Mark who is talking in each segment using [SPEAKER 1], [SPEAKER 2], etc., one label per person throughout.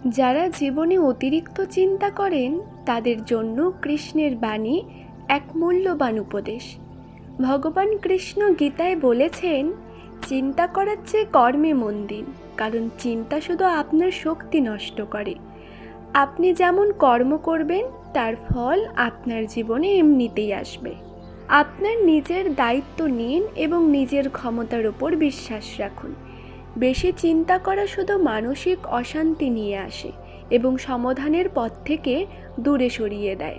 [SPEAKER 1] যারা জীবনে অতিরিক্ত চিন্তা করেন তাদের জন্য কৃষ্ণের বাণী এক মূল্যবান উপদেশ। ভগবান কৃষ্ণ গীতায় বলেছেন, চিন্তা করার চেয়ে কর্মে মন দিন, কারণ চিন্তা শুধু আপনার শক্তি নষ্ট করে। আপনি যেমন কর্ম করবেন তার ফল আপনার জীবনে এমনিতেই আসবে। আপনার নিজের দায়িত্ব নিন এবং নিজের ক্ষমতার উপর বিশ্বাস রাখুন। বেশি চিন্তা করা শুধু মানসিক অশান্তি নিয়ে আসে এবং সমাধানের পথ থেকে দূরে সরিয়ে দেয়।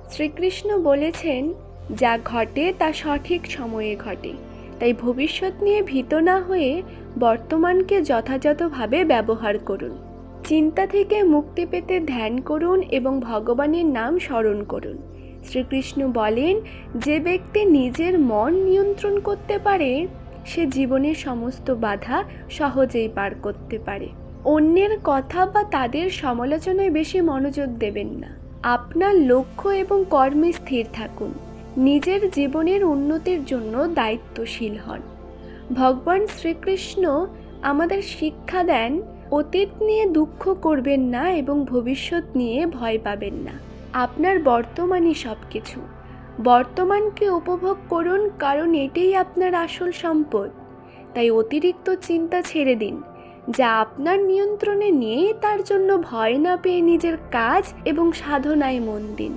[SPEAKER 1] শ্রীকৃষ্ণ বলেছেন, যা ঘটে তা সঠিক সময়ে ঘটে। তাই ভবিষ্যৎ নিয়ে ভীত না হয়ে বর্তমানকে যথাযথভাবে ব্যবহার করুন। চিন্তা থেকে মুক্তি পেতে ধ্যান করুন এবং ভগবানের নাম স্মরণ করুন। শ্রীকৃষ্ণ বলেন, যে ব্যক্তি নিজের মন নিয়ন্ত্রণ করতে পারে সে জীবনের সমস্ত বাধা সহজেই পার করতে পারে। অন্যের কথা বা তাদের সমালোচনায় বেশি মনোযোগ দেবেন না। আপনার লক্ষ্য এবং কর্মে স্থির থাকুন। নিজের জীবনের উন্নতির জন্য দায়িত্বশীল হন। ভগবান শ্রীকৃষ্ণ আমাদের শিক্ষা দেন, অতীত নিয়ে দুঃখ করবেন না এবং ভবিষ্যৎ নিয়ে ভয় পাবেন না। আপনার বর্তমানই সব কিছু। বর্তমানকে উপভোগ করুন, কারণ এটাই আপনার আসল সম্পদ। তাই অতিরিক্ত চিন্তা ছেড়ে দিন। যা আপনার নিয়ন্ত্রণে নেই তার জন্য ভয় না পেয়ে নিজের কাজ এবং সাধনায় মন দিন।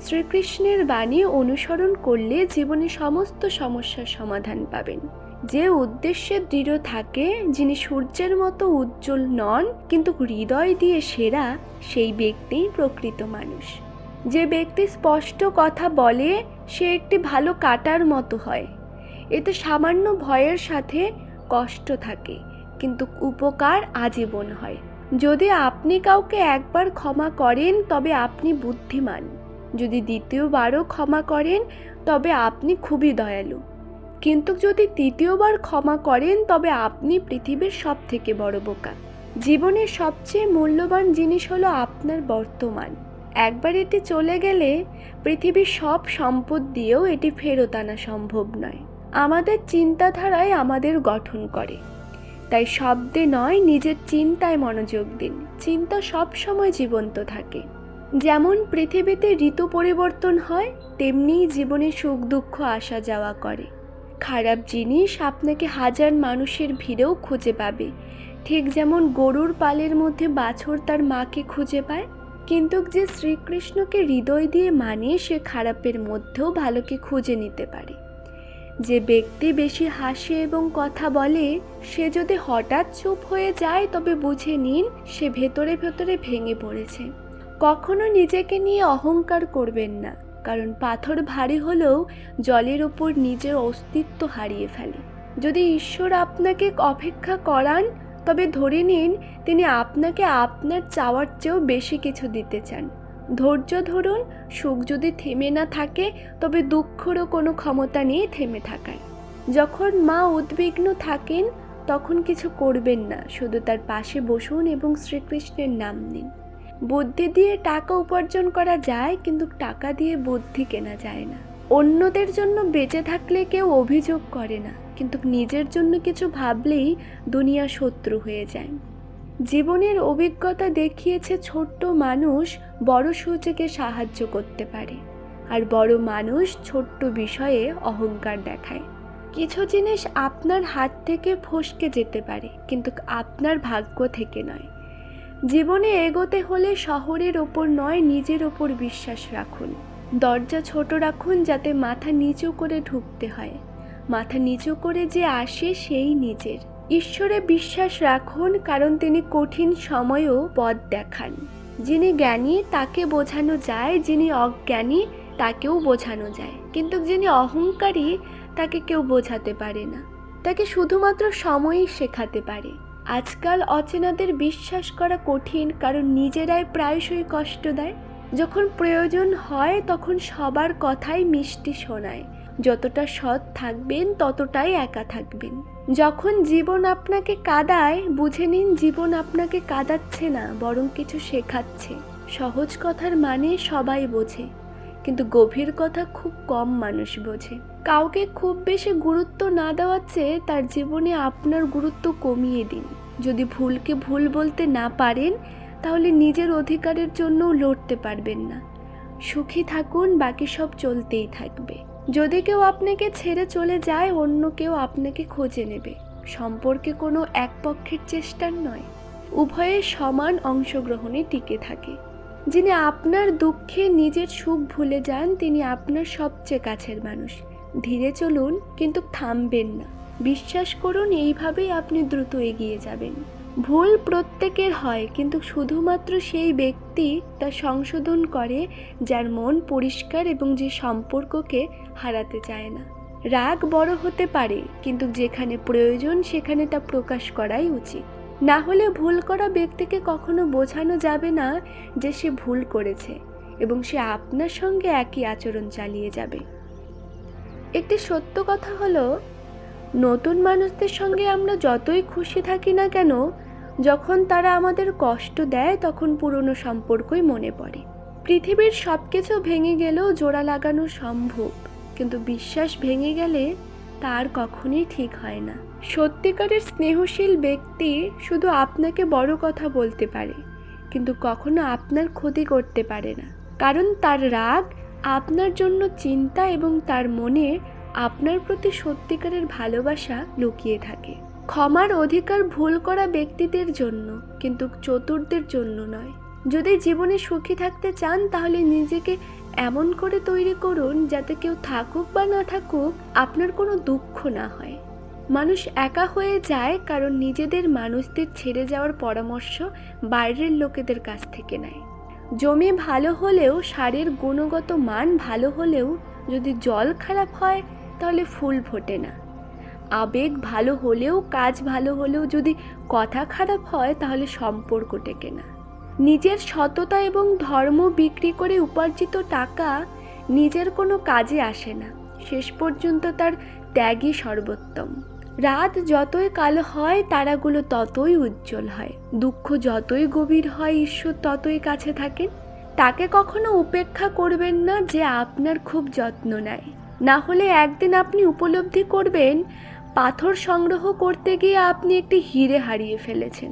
[SPEAKER 1] শ্রীকৃষ্ণের বাণী অনুসরণ করলে জীবনে সমস্ত সমস্যার সমাধান পাবেন। যে উদ্দেশ্যে দৃঢ় থাকে, যিনি সূর্যের মতো উজ্জ্বল নন কিন্তু হৃদয় দিয়ে সেরা, সেই ব্যক্তিই প্রকৃত মানুষ। যে ব্যক্তি স্পষ্ট কথা বলে সে একটি ভালো কাঁটার মতো হয়। এতে সামান্য ভয়ের সাথে কষ্ট থাকে, কিন্তু উপকার আজীবন হয়। যদি আপনি কাউকে একবার ক্ষমা করেন তবে আপনি বুদ্ধিমান। যদি দ্বিতীয়বারও ক্ষমা করেন তবে আপনি খুবই দয়ালু। কিন্তু যদি তৃতীয়বার ক্ষমা করেন তবে আপনি পৃথিবীর সব থেকে বড় বোকা। জীবনের সবচেয়ে মূল্যবান জিনিস হলো আপনার বর্তমান। একবার এটি চলে গেলে পৃথিবীর সব সম্পদ দিয়েও এটি ফেরত আনা সম্ভব নয়। আমাদের চিন্তাধারাই আমাদের গঠন করে। তাই শব্দে নয়, নিজের চিন্তায় মনোযোগ দিন। চিন্তা সব সময় জীবন্ত থাকে। যেমন পৃথিবীতে ঋতু পরিবর্তন হয়, তেমনিই জীবনে সুখ দুঃখ আসা যাওয়া করে। খারাপ জিনিস আপনাকে হাজার মানুষের ভিড়েও খুঁজে পাবে, ঠিক যেমন গরুর পালের মধ্যে বাছুর তার মাকে খুঁজে পায়। কিন্তু যে শ্রীকৃষ্ণকে হৃদয় দিয়ে মানে সে খারাপের মধ্যেও ভালোকে খুঁজে নিতে পারে। যে ব্যক্তি বেশি হাসে এবং কথা বলে সে যদি হঠাৎ চুপ হয়ে যায় তবে বুঝে নিন সে ভেতরে ভেতরে ভেঙে পড়েছে। কখনো নিজেকে নিয়ে অহংকার করবেন না, কারণ পাথর ভারী হলেও জলের ওপর নিজের অস্তিত্ব হারিয়ে ফেলে। যদি ঈশ্বর আপনাকে অপেক্ষা করান তবে ধরে নিন তিনি আপনাকে আপনার চাওয়ার চেয়েও বেশি কিছু দিতে চান। ধৈর্য ধরুন। সুখ যদি থেমে না থাকে তবে দুঃখেরও কোনো ক্ষমতা নেই থেমে থাকার। যখন মা উদ্বিগ্ন থাকেন তখন কিছু করবেন না, শুধু তার পাশে বসুন এবং শ্রীকৃষ্ণের নাম নিন। বুদ্ধি দিয়ে টাকা উপার্জন করা যায়, কিন্তু টাকা দিয়ে বুদ্ধি কেনা যায় না। অন্যদের জন্য বেঁচে থাকলে কেউ অভিযোগ করে না, কিন্তু নিজের জন্য কিছু ভাবলেই দুনিয়া শত্রু হয়ে যায়। জীবনের অভিজ্ঞতা দেখিয়েছে ছোট্ট মানুষ বড় সুযোগে সাহায্য করতে পারে, আর বড় মানুষ ছোট্ট বিষয়ে অহংকার দেখায়। কিছু জিনিস আপনার হাত থেকে ফসকে যেতে পারে, কিন্তু আপনার ভাগ্য থেকে নয়। জীবনে এগোতে হলে শহরের ওপর নয়, নিজের ওপর বিশ্বাস রাখুন। দরজা ছোট রাখুন যাতে মাথা নিচু করে ঢুকতে হয়। মাথা নিচু করে যে আসে সেই নিজের। ঈশ্বরে বিশ্বাস রাখুন, কারণ তিনি কঠিন সময়েও পথ দেখান। যিনি জ্ঞানী তাকে বোঝানো যায়, যিনি অজ্ঞানী তাকেও বোঝানো যায়, কিন্তু যিনি অহংকারী তাকে কেউ বোঝাতে পারে না। তাকে শুধুমাত্র সময়ই শেখাতে পারে। আজকাল অচেনাদের বিশ্বাস করা কঠিন, কারণ নিজেরাই প্রায়শই কষ্ট দেয়। যখন প্রয়োজন হয় তখন সবার কথাই মিষ্টি শোনায়। যতটা সৎ থাকবেন ততটাই একা থাকবেন। যখন জীবন আপনাকে কাঁদায় বুঝে নিন জীবন আপনাকে কাঁদাচ্ছে না, বরং কিছু শেখাচ্ছে। সহজ কথার মানে সবাই বোঝে, কিন্তু গভীর কথা খুব কম মানুষ বোঝে। কাউকে খুব বেশি গুরুত্ব না দেওয়ার চেয়ে তার জীবনে আপনার গুরুত্ব কমিয়ে দিন। যদি ভুলকে ভুল বলতে না পারেন তাহলে নিজের অধিকারের জন্যও লড়তে পারবেন না। সুখী থাকুন, বাকি সব চলতেই থাকবে। যদি কেউ আপনাকে ছেড়ে চলে যায়, অন্য কেউ আপনাকে খুঁজে নেবে। সম্পর্কে কোনো এক পক্ষের চেষ্টার নয়, উভয়ের সমান অংশগ্রহণে টিকে থাকে। যিনি আপনার দুঃখে নিজের সুখ ভুলে যান, তিনি আপনার সবচেয়ে কাছের মানুষ। ধীরে চলুন, কিন্তু থামবেন না। বিশ্বাস করুন, এইভাবেই আপনি দ্রুত এগিয়ে যাবেন। ভুল প্রত্যেকের হয়, কিন্তু শুধুমাত্র সেই ব্যক্তি তা সংশোধন করে যার মন পরিষ্কার এবং যে সম্পর্ককে হারাতে চায় না। রাগ বড় হতে পারে, কিন্তু যেখানে প্রয়োজন সেখানে তা প্রকাশ করাই উচিত। না হলে ভুল করা ব্যক্তিকে কখনো বোঝানো যাবে না যে সে ভুল করেছে, এবং সে আপনার সঙ্গে একই আচরণ চালিয়ে যাবে। একটি সত্য কথা হলো, নতুন মানুষদের সঙ্গে আমরা যতই খুশি থাকি না কেন, যখন তারা আমাদের কষ্ট দেয় তখন পুরনো সম্পর্কই মনে পড়ে। পৃথিবীর সব কিছু ভেঙে গেলেও জোড়া লাগানো সম্ভব, কিন্তু বিশ্বাস ভেঙে গেলে তার কখনোই ঠিক হয় না। সত্যিকারের স্নেহশীল ব্যক্তি শুধু আপনাকে বড় কথা বলতে পারে, কিন্তু কখনো আপনার ক্ষতি করতে পারে না, কারণ তার রাগ আপনার জন্য চিন্তা এবং তার মনে আপনার প্রতি সত্যিকারের ভালোবাসা লুকিয়ে থাকে। ক্ষমার অধিকার ভুল করা ব্যক্তিদের জন্য, কিন্তু চতুরদের জন্য নয়। যদি জীবনে সুখী থাকতে চান, তাহলে নিজেকে এমন করে তৈরি করুন যাতে কেউ থাকুক বা না থাকুক আপনার কোনো দুঃখ না হয়। মানুষ একা হয়ে যায় কারণ নিজেদের মানুষদের ছেড়ে যাওয়ার পরামর্শ বাইরের লোকেদের কাছ থেকে নেয়। জমি ভালো হলেও, সারের গুণগত মান ভালো হলেও যদি জল খারাপ হয় তাহলে ফুল ফোটে না। আবেগ ভালো হলেও, কাজ ভালো হলেও যদি কথা খারাপ হয় তাহলে সম্পর্ক টেকে না। নিজের সততা এবং ধর্ম বিক্রি করে উপার্জিত টাকা নিজের কোনো কাজে আসে না। শেষ পর্যন্ত তার ত্যাগই সর্বোত্তম। রাত যতই কালো হয়, তারাগুলো ততই উজ্জ্বল হয়। দুঃখ যতই গভীর হয়, ঈশ্বর ততই কাছে থাকেন। তাকে কখনো উপেক্ষা করবেন না যে আপনার খুব যত্ন নেয়। না হলে একদিন আপনি উপলব্ধি করবেন, পাথর সংগ্রহ করতে গিয়ে আপনি একটি হিরে হারিয়ে ফেলেছেন।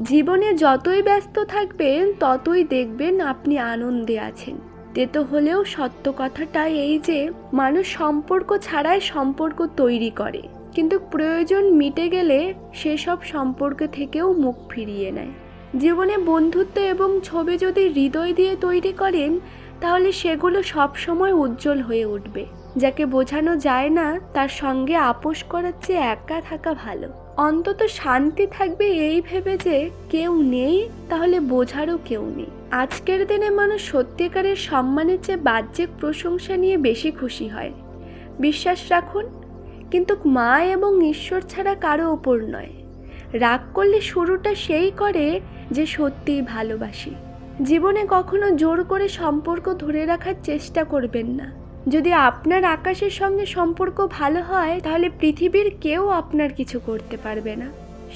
[SPEAKER 1] জীবনে যতই ব্যস্ত থাকবেন ততই দেখবেন আপনি আনন্দে আছেন। তেতো হলেও সত্য কথাটা এই যে, মানুষ সম্পর্ক ছাড়াই সম্পর্ক তৈরি করে, কিন্তু প্রয়োজন মিটে গেলে সেসব সম্পর্ক থেকেও মুখ ফিরিয়ে নেয়। জীবনে বন্ধুত্ব এবং ছবি যদি হৃদয় দিয়ে তৈরি করেন, তাহলে সেগুলো সবসময় উজ্জ্বল হয়ে উঠবে। যাকে বোঝানো যায় না তার সঙ্গে আপোষ করার চেয়ে একা থাকা ভালো। অন্তত শান্তি থাকবে এই ভেবে যে কেউ নেই, তাহলে বোঝারও কেউ নেই। আজকের দিনে মানুষ সত্যিকারের সম্মানের চেয়ে বাহ্যিক প্রশংসা নিয়ে বেশি খুশি হয়। বিশ্বাস রাখুন, কিন্তু মা এবং ঈশ্বর ছাড়া কারো ওপর নয়। রাগ করলে শুরুটা সেই করে যে সত্যিই ভালোবাসি। জীবনে কখনো জোর করে সম্পর্ক ধরে রাখার চেষ্টা করবেন না। যদি আপনার আকাশের সঙ্গে সম্পর্ক ভালো হয়, তাহলে পৃথিবীর কেউ আপনার কিছু করতে পারবে না।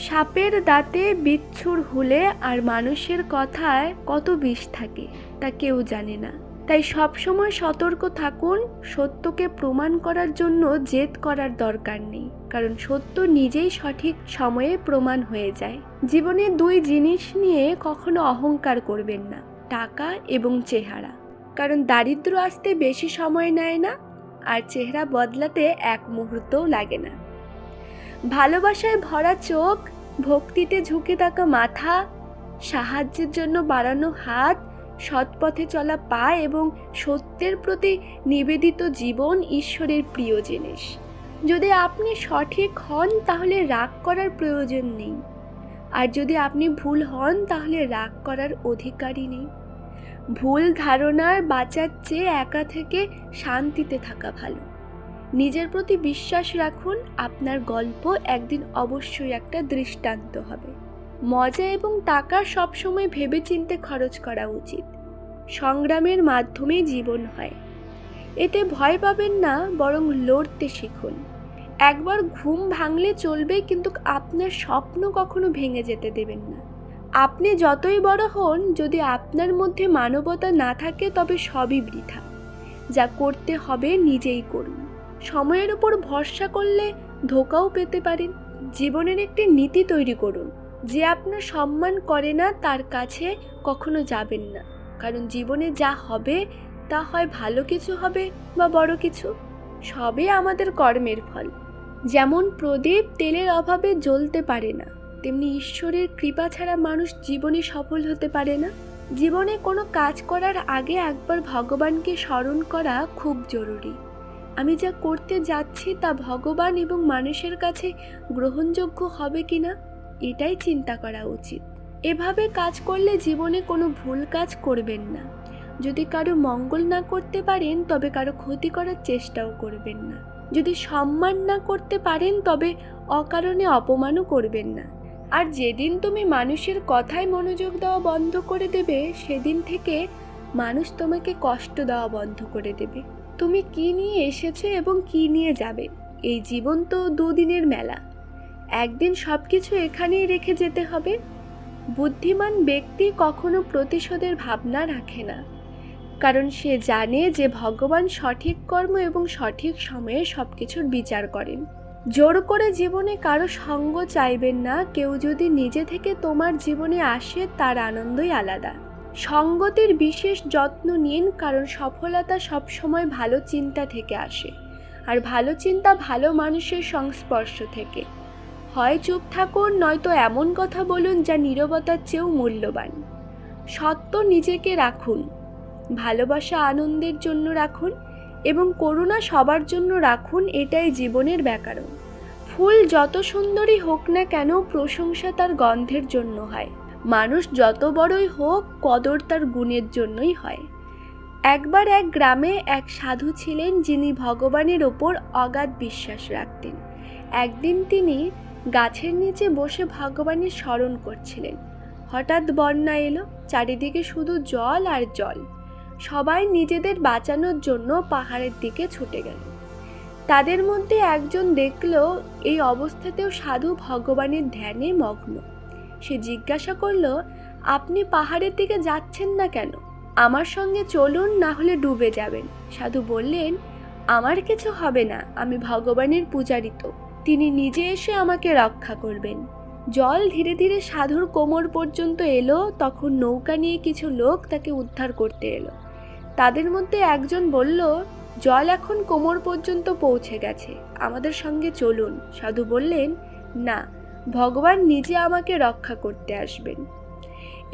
[SPEAKER 1] সাপের দাঁতে বিচ্ছুর হুলে আর মানুষের কথায় কত বিষ থাকে তা কেউ জানে না। তাই সবসময় সতর্ক থাকুন। সত্যকে প্রমাণ করার জন্য জেদ করার দরকার নেই, কারণ সত্য নিজেই সঠিক সময়ে প্রমাণ হয়ে যায়। জীবনে দুই জিনিস নিয়ে কখনো অহংকার করবেন না, টাকা এবং চেহারা। কারণ দারিদ্র আসতে বেশি সময় নেয় না, আর চেহারা বদলাতে এক মুহূর্তও লাগে না। ভালোবাসায় ভরা চোখ, ভক্তিতে ঝুঁকে থাকা মাথা, সাহায্যের জন্য বাড়ানো হাত, সৎপথে চলা পা এবং সত্যের প্রতি নিবেদিত জীবন ঈশ্বরের প্রিয় জিনিস। যদি আপনি সঠিক হন তাহলে রাগ করার প্রয়োজন নেই, আর যদি আপনি ভুল হন তাহলে রাগ করার অধিকারই নেই। ভুল ধারণার বাঁচার চেয়ে একা থেকে শান্তিতে থাকা ভালো। নিজের প্রতি বিশ্বাস রাখুন, আপনার গল্প একদিন অবশ্যই একটা দৃষ্টান্ত হবে। মজা এবং টাকা সবসময় ভেবেচিন্তে খরচ করা উচিত। সংগ্রামের মাধ্যমে জীবন হয়, এতে ভয় পাবেন না, বরং লড়তে শিখুন। একবার ঘুম ভাঙলে চলবে, কিন্তু আপনার স্বপ্ন কখনো ভেঙে যেতে দেবেন না। আপনি যতই বড় হন, যদি আপনার মধ্যে মানবতা না থাকে তবে সবই বৃথা। যা করতে হবে নিজেই করুন। সময়ের উপর ভরসা করলে ধোঁকাও পেতে পারেন। জীবনের একটি নীতি তৈরি করুন, যে আপনার সম্মান করে না তার কাছে কখনো যাবেন না, কারণ জীবনে যা হবে তা হয় ভালো কিছু হবে বা বড় কিছু, সবই আমাদের কর্মের ফল। যেমন প্রদীপ তেলের অভাবে জ্বলতে পারে না, তেমনি ঈশ্বরের কৃপা ছাড়া মানুষ জীবনে সফল হতে পারে না। জীবনে কোনো কাজ করার আগে একবার ভগবানকে স্মরণ করা খুব জরুরি। আমি যা করতে যাচ্ছি তা ভগবান এবং মানুষের কাছে গ্রহণযোগ্য হবে কিনা, এটাই চিন্তা করা উচিত। এভাবে কাজ করলে জীবনে কোনো ভুল কাজ করবেন না। যদি কারো মঙ্গল না করতে পারেন তবে কারো ক্ষতি করার চেষ্টাও করবেন না। যদি সম্মান না করতে পারেন তবে অকারণে অপমানও করবেন না। আর যেদিন তুমি মানুষের কথায় মনোযোগ দেওয়া বন্ধ করে দেবে, সেদিন থেকে মানুষ তোমাকে কষ্ট দেওয়া বন্ধ করে দেবে। তুমি কি নিয়ে এসেছো এবং কি নিয়ে যাবে, এই জীবন তো দুদিনের মেলা, একদিন সব কিছু এখানেই রেখে যেতে হবে। বুদ্ধিমান ব্যক্তি কখনো প্রতিশোধের ভাবনা রাখে না, কারণ সে জানে যে ভগবান সঠিক কর্ম এবং সঠিক সময়ে সব কিছুর বিচার করেন। জোর করে জীবনে কারো সঙ্গ চাইবেন না। কেউ যদি নিজে থেকে তোমার জীবনে আসে তার আনন্দই আলাদা। সঙ্গতির বিশেষ যত্ন নিন, কারণ সফলতা সবসময় ভালো চিন্তা থেকে আসে, আর ভালো চিন্তা ভালো মানুষের সংস্পর্শ থেকে। হয় চুপ থাকুন, নয়তো এমন কথা বলুন যা নীরবতার চেয়েও মূল্যবান। সত্য নিজেকে রাখুন, ভালোবাসা আনন্দের জন্য রাখুন এবং করুণা সবার জন্য রাখুন, এটাই জীবনের ব্যাকরণ। ফুল যত সুন্দরই হোক না কেন, প্রশংসা তার গন্ধের জন্য হয়। মানুষ যত বড়ই হোক, কদর তার গুণের জন্যই হয়। একবার এক গ্রামে এক সাধু ছিলেন যিনি ভগবানের ওপর অগাধ বিশ্বাস রাখতেন। একদিন তিনি গাছের নিচে বসে ভগবানের স্মরণ করছিলেন। হঠাৎ বন্যা এলো, চারিদিকে শুধু জল আর জল। সবাই নিজেদের বাঁচানোর জন্য পাহাড়ের দিকে ছুটে গেল। তাদের মধ্যে একজন দেখল এই অবস্থাতেও সাধু ভগবানের ধ্যানে মগ্ন। সে জিজ্ঞাসা করল, আপনি পাহাড়ের দিকে যাচ্ছেন না কেন? আমার সঙ্গে চলুন, না হলে ডুবে যাবেন। সাধু বললেন, আমার কিছু হবে না, আমি ভগবানের পূজারী তো, তিনি নিজে এসে আমাকে রক্ষা করবেন। জল ধীরে ধীরে সাধুর কোমর পর্যন্ত এলো। তখন নৌকা নিয়ে কিছু লোক তাকে উদ্ধার করতে এলো। তাদের মধ্যে একজন বলল, জল এখন কোমর পর্যন্ত পৌঁছে গেছে, আমাদের সঙ্গে চলুন। সাধু বললেন, না, ভগবান নিজে আমাকে রক্ষা করতে আসবেন।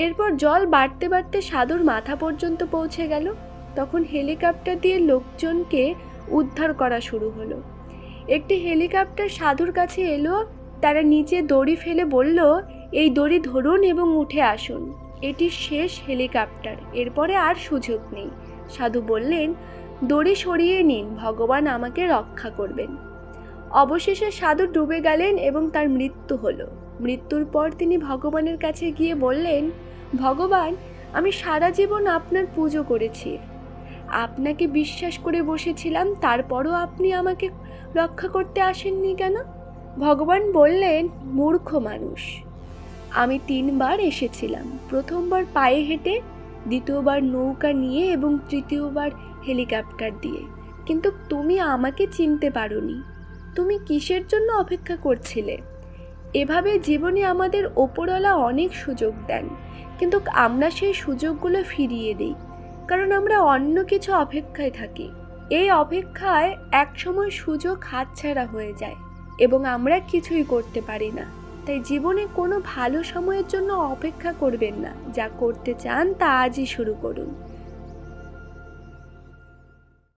[SPEAKER 1] এরপর জল বাড়তে বাড়তে সাধুর মাথা পর্যন্ত পৌঁছে গেল। তখন হেলিকপ্টার দিয়ে লোকজনকে উদ্ধার করা শুরু হলো। একটি হেলিকপ্টার সাধুর কাছে এলো। তারা নিচে দড়ি ফেলে বলল, এই দড়ি ধরুন এবং উঠে আসুন, এটি শেষ হেলিকপ্টার, এরপরে আর সুযোগ নেই। সাধু বললেন, দড়ি সরিয়ে নিন, ভগবান আমাকে রক্ষা করবেন। অবশেষে সাধু ডুবে গেলেন এবং তার মৃত্যু হলো। মৃত্যুর পর তিনি ভগবানের কাছে গিয়ে বললেন, ভগবান, আমি সারা জীবন আপনার পুজো করেছি, আপনাকে বিশ্বাস করে বসেছিলাম, তারপরও আপনি আমাকে রক্ষা করতে আসেননি কেন? ভগবান বললেন, মূর্খ মানুষ, আমি 3 বার এসেছিলাম। প্রথমবার পায়ে হেঁটে, দ্বিতীয়বার নৌকা নিয়ে এবং তৃতীয়বার হেলিকপ্টার দিয়ে, কিন্তু তুমি আমাকে চিনতে পারোনি। তুমি কিসের জন্য অপেক্ষা করছিলে? এভাবে জীবনে আমাদের ওপরওয়ালা অনেক সুযোগ দেন, কিন্তু আমরা সেই সুযোগগুলো ফিরিয়ে দিই, কারণ আমরা অন্য কিছু অপেক্ষায় থাকি। এই অপেক্ষায় একসময় সুযোগ হাতছাড়া হয়ে যায় এবং আমরা কিছুই করতে পারি না। তাই জীবনে কোনো ভালো সময়ের জন্য অপেক্ষা করবেন না, যা করতে চান তা আজই শুরু করুন।